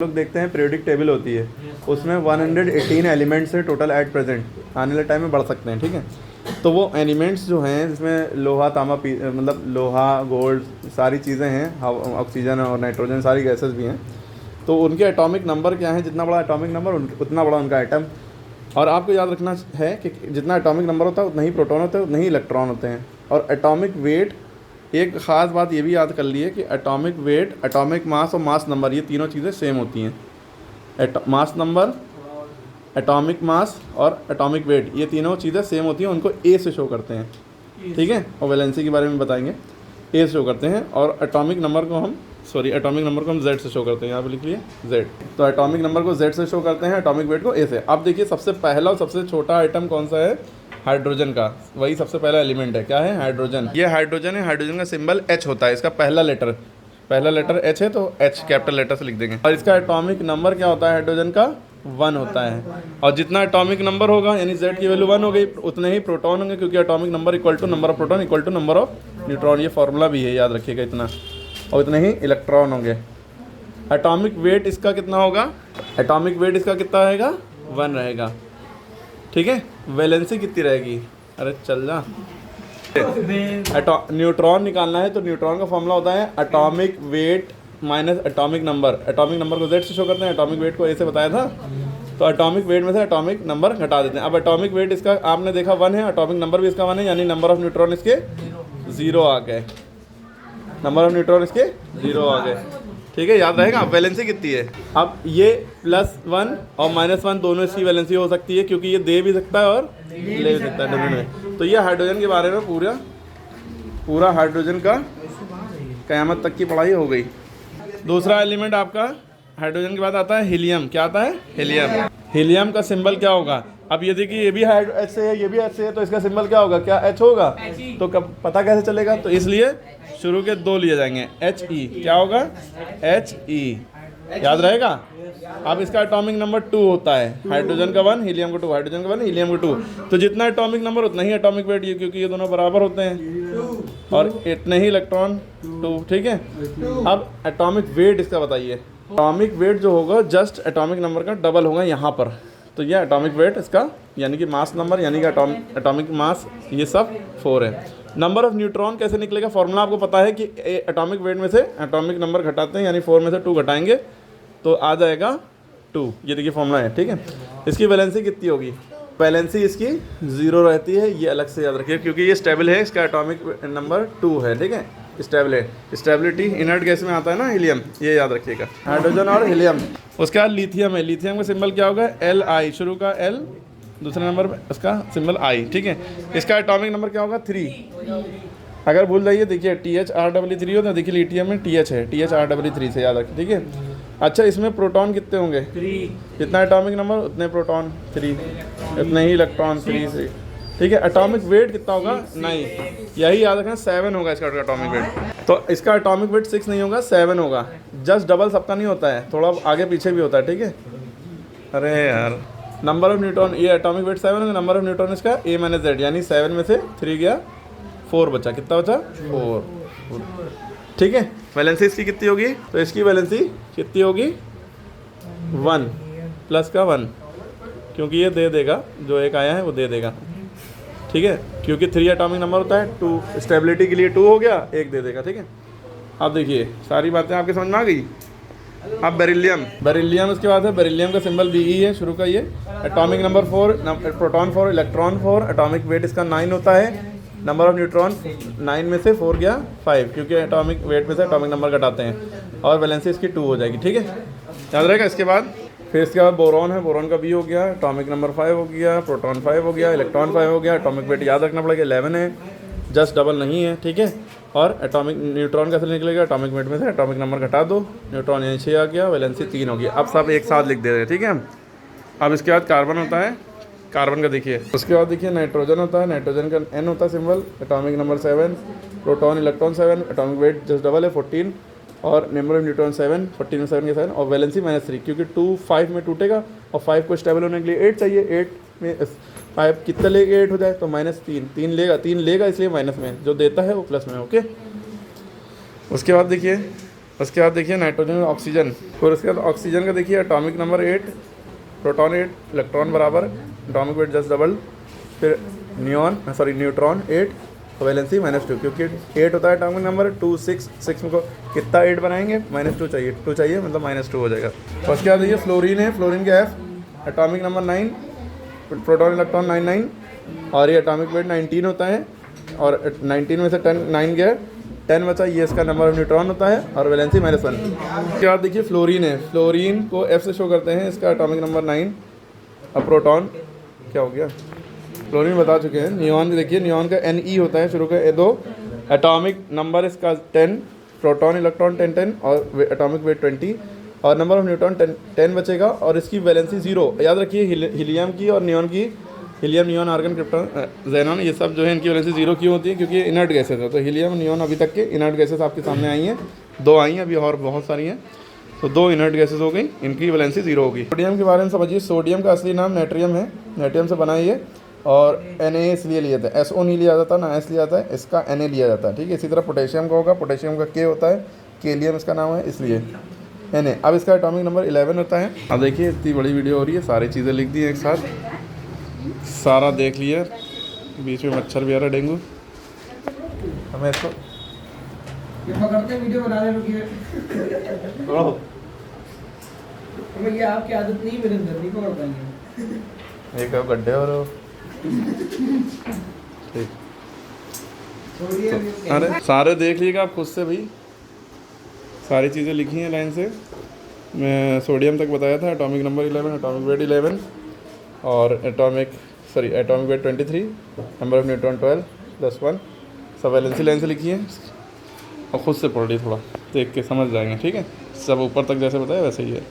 लोग देखते हैं पीरियोडिक टेबल होती है, उसमें 118 एलिमेंट्स है टोटल एट प्रेजेंट, आने वाले टाइम में बढ़ सकते हैं। ठीक है, तो वो एलिमेंट्स जो हैं जिसमें लोहा तांबा मतलब लोहा गोल्ड सारी चीज़ें हैं, ऑक्सीजन और नाइट्रोजन सारी गैसेस भी हैं, तो उनके एटॉमिक नंबर क्या हैं, जितना बड़ा एटॉमिक नंबर उतना बड़ा उनका एटम। और आपको याद रखना है कि जितना एटॉमिक नंबर होता है उतना ही प्रोटॉन होते हैं, उतना ही इलेक्ट्रॉन होते हैं। और एटॉमिक वेट, एक ख़ास बात ये भी याद कर लिए कि एटॉमिक वेट, एटॉमिक मास और मास नंबर, ये तीनों चीज़ें सेम होती हैं। मास नंबर, एटॉमिक मास और एटॉमिक वेट, ये तीनों चीज़ें सेम होती हैं, उनको ए से शो करते हैं। ठीक है, और वैलेंसी के बारे में बताएंगे, ए से शो करते हैं। और एटॉमिक नंबर को हम जेड से शो करते हैं, यहाँ पे लिख लिए जेड। तो एटॉमिक नंबर को जेड से शो करते हैं, एटॉमिक वेट को ए से। अब देखिए सबसे पहला और सबसे छोटा आइटम कौन सा है, हाइड्रोजन का, वही सबसे पहला एलिमेंट है। क्या है, हाइड्रोजन। ये हाइड्रोजन है, हाइड्रोजन का सिंबल एच होता है, इसका पहला लेटर एच है, तो एच कैपिटल लेटर से लिख देंगे। और इसका एटॉमिक नंबर क्या होता है, हाइड्रोजन का 1 होता है। और जितना एटॉमिक नंबर होगा यानी जेड की वैल्यू 1 हो गई, उतने ही प्रोटॉन होंगे, क्योंकि atomic number equal to number of proton equal to number of neutron, ये फॉर्मूला भी है, याद रखिएगा इतना। और इतने ही इलेक्ट्रॉन होंगे। एटॉमिक वेट इसका कितना होगा, एटॉमिक वेट इसका कितना रहेगा, 1 रहेगा। ठीक है, वैलेंसी कितनी रहेगी, अरे चल जा। न्यूट्रॉन निकालना है तो न्यूट्रॉन का फॉर्मूला होता है atomic weight minus atomic number. Atomic number को जेड से शो करते हैं, एटॉमिक वेट को ए से बताया था, तो एटॉमिक वेट में से एटॉमिक नंबर घटा देते हैं। अब एटॉमिक वेट इसका आपने देखा 1 है, एटॉमिक नंबर भी इसका 1 है, यानी नंबर ऑफ न्यूट्रॉन इसके 0 आ गए, नंबर ऑफ न्यूट्रॉन इसके 0 आ गए। ठीक है, याद रहेगा। अब वैलेंसी कितनी है, अब ये +1 और -1 दोनों इसकी वैलेंसी हो सकती है, क्योंकि ये दे भी सकता है और ले भी सकता है डब्ल्यू में। तो ये हाइड्रोजन के बारे में पूरा हाइड्रोजन का क़यामत तक की पढ़ाई हो गई। दूसरा एलिमेंट आपका हाइड्रोजन के बाद आता है हीलियम। क्या आता है, हीलियम। हीलियम का सिंबल क्या होगा, अब ये देखिए ये भी एच से है, ये भी एच से है, तो इसका सिंबल क्या होगा, क्या एच होगा। तो कब पता कैसे चलेगा, तो इसलिए शुरू के 2 लिए जाएंगे, HE। क्या होगा, HE, याद रहेगा। अब इसका एटॉमिक नंबर 2 होता है, हाइड्रोजन का 1, हीलियम का 2, हाइड्रोजन का 1, हीलियम का 2। तो जितना एटॉमिक नंबर उतना ही एटॉमिक वेट, ये क्योंकि ये दोनों बराबर होते हैं, और इतने ही इलेक्ट्रॉन 2। ठीक है, अब एटॉमिक वेट इसका बताइए। एटॉमिक वेट जो होगा जस्ट एटॉमिक नंबर का डबल होगा यहाँ पर, तो ये एटॉमिक वेट इसका, यानी कि मास नंबर, यानी कि एटॉमिक मास, ये सब 4 है। नंबर ऑफ न्यूट्रॉन कैसे निकलेगा, फॉर्मूला आपको पता है कि एटॉमिक वेट में से एटॉमिक नंबर घटाते हैं, यानी 4 में से 2 घटाएंगे तो आ जाएगा 2। ये देखिए फॉर्मूला है। ठीक है, इसकी वैलेंसी कितनी होगी, वैलेंसी इसकी 0 रहती है, ये अलग से याद रखिए, क्योंकि ये स्टेबल है, इसका एटॉमिक नंबर 2 है। ठीक है, स्टेबल है, स्टेबिलिटी इनर्ट गैस में आता है ना, हीलियम, ये याद रखिएगा, हाइड्रोजन और हीलियम। उसके बाद लिथियम है, लिथियम का सिंबल क्या होगा, Li, शुरू का L, दूसरे नंबर पे इसका सिंबल I। ठीक है, इसका एटॉमिक नंबर क्या होगा, 3। अगर भूल जाइए, देखिए THR3 होता है, देखिए लिथियम में TH है, THR3 से याद रखिए। ठीक है, अच्छा इसमें प्रोटॉन कितने होंगे, 3। जितना एटॉमिक नंबर उतने प्रोटॉन 3, उतने ही इलेक्ट्रॉन 3 से। ठीक है, एटॉमिक वेट कितना होगा, 9, यही याद रखना, 7 होगा इसका एटॉमिक वेट। तो इसका एटॉमिक वेट 6 नहीं होगा, 7 होगा। जस्ट डबल सबका नहीं होता है, थोड़ा आगे पीछे भी होता है। ठीक है, अरे यार, नंबर ऑफ न्यूट्रॉन, ये एटॉमिक वेट 7 होगा, नंबर ऑफ न्यूट्रॉन इसका A-Z, यानी 7 में से 3 गया, 4 बचा, कितना बचा, 4। ठीक है, वैलेंसी इसकी कितनी होगी, तो इसकी वैलेंसी कितनी होगी, 1 प्लस का 1, क्योंकि ये दे देगा, जो एक आया है वो दे देगा। ठीक है, क्योंकि 3 एटॉमिक नंबर होता है, 2 स्टेबिलिटी के लिए 2 हो गया, 1 दे देगा। ठीक है, अब देखिए सारी बातें आपके समझ में आ गई। अब बेरिलियम उसके बाद है, बेरिलियम का सिंबल Be है, शुरू का ये, atomic number 4, proton 4, electron 4, atomic weight इसका 9 होता है, नंबर ऑफ न्यूट्रॉन 9 में से 4 गया 5, क्योंकि एटॉमिक वेट में से एटॉमिक नंबर घटाते हैं, और वैलेंसी इसकी 2 हो जाएगी। ठीक है, याद रहेगा। इसके बाद फिर इसके बाद बोरॉन है, बोरॉन का B हो गया, एटॉमिक नंबर 5 हो गया, प्रोटॉन 5 हो गया, इलेक्ट्रॉन 5 हो गया, एटॉमिक वेट याद रखना पड़ेगा 11 है, जस्ट डबल नहीं है। ठीक है, और एटॉमिक न्यूट्रॉन कैसे निकलेगा, एटॉमिक वेट में से एटॉमिक नंबर घटा दो, न्यूट्रॉन यहाँ 6 आ गया, वैलेंसी 3 हो गया। अब सब एक साथ लिख दे रहे हैं। ठीक है, अब इसके बाद कार्बन होता है, कार्बन का देखिए। उसके बाद देखिए नाइट्रोजन होता है, नाइट्रोजन का N होता है symbol, atomic number 7, proton electron 7, atomic weight just double है 14, और नंबर ऑफ न्यूट्रॉन 7, 14 में 7 के 7, और वैलेंसी -3, क्योंकि 2 5 में टूटेगा, और 5 को स्टेबल होने के लिए 8 चाहिए, 8 में 5 कितना लेके 8 हो जाए, तो -3, 3 लेगा, इसलिए माइनस में, जो देता है वो प्लस में। ओके, उसके बाद देखिए उसके बाद देखिए नाइट्रोजन ऑक्सीजन, फिर उसके बाद ऑक्सीजन का देखिए एटॉमिक नंबर 8, प्रोटॉन 8, इलेक्ट्रॉन बराबर, एटॉमिक वेट जस्ट डबल, फिर न्यूट्रॉन 8, वैलेंसी -2, क्योंकि 8 होता है एटॉमिक नंबर, 2 6 6 में को कितना 8 बनाएंगे, -2 चाहिए, 2 चाहिए मतलब -2 हो जाएगा। उसके बाद देखिए फ्लोरीन है, फ्लोरीन का F, atomic number 9, proton electron 9 9, और ये एटॉमिक वेट 19 होता है, और 19 में से 9 गया, 10 बचा, ये इसका नंबर ऑफ न्यूट्रॉन होता है, और वैलेंसी -1। उसके बाद देखिए फ्लोरीन है, फ्लोरीन को F से शो करते हैं, इसका एटॉमिक नंबर 9, और प्रोटॉन क्या हो गया, फ्लोरीन बता चुके हैं। नियॉन देखिए, नियॉन का Ne होता है शुरू का 2, एटॉमिक नंबर इसका 10, प्रोटॉन इलेक्ट्रॉन 10 10, और एटॉमिक वेट 20, और नंबर ऑफ न्यूट्रॉन 10 बचेगा, और इसकी वैलेंसी 0। याद रखिए हीलियम की और नियॉन की, helium, neon, argon, krypton, xenon, ये सब जो है इनकी वैलेंसी 0 क्यों होती है, क्योंकि इनर्ट गैसेस है। तो हीलियम, नियॉन अभी तक के इनर्ट गैसेस आपके सामने आई हैं, 2 आई हैं, अभी और बहुत सारी हैं, तो 2 इनर्ट गैसेस हो गई, इनकी वैलेंसी 0 होगी। सोडियम के बारे में समझिए, सोडियम का असली नाम नेट्रियम है, नेट्रियम से बना ये, और Na इसलिए लिया जाता है, SO नहीं लिया जाता, ना S लिया जाता है, इसका Na लिया जाता है, ठीक है। इसी तरह पोटेशियम का होगा, पोटेशियम का K होता है, केलियम इसका नाम है, इसलिए Na। अब इसका एटॉमिक नंबर 11 होता है। अब देखिए इतनी बड़ी वीडियो हो रही है, सारी चीज़ें लिख दी एक साथ, सारा देख लिया, बीच में मच्छर भी आ रहा, डेंगू, हमें इसको वीडियो बनाने रुकिए, हमें ये आपकी आदत नहीं, मेरे अंदर नहीं पकड़ पाएंगे, एक गड्ढे और ठीक। अरे सारे देख लीजिएगा आप खुद से भाई, सारी चीज़ें लिखी हैं लाइन से। मैं सोडियम तक बताया था, एटॉमिक नंबर 11, एटॉमिक वेट 11, और atomic weight 23, number of neutron 12 +1, सब वैलेंसी लाइन से लिखी है, और ख़ुद से पढ़ ली, थोड़ा देख के समझ जाएंगे, ठीक है। सब ऊपर तक जैसे बताया वैसे ही है।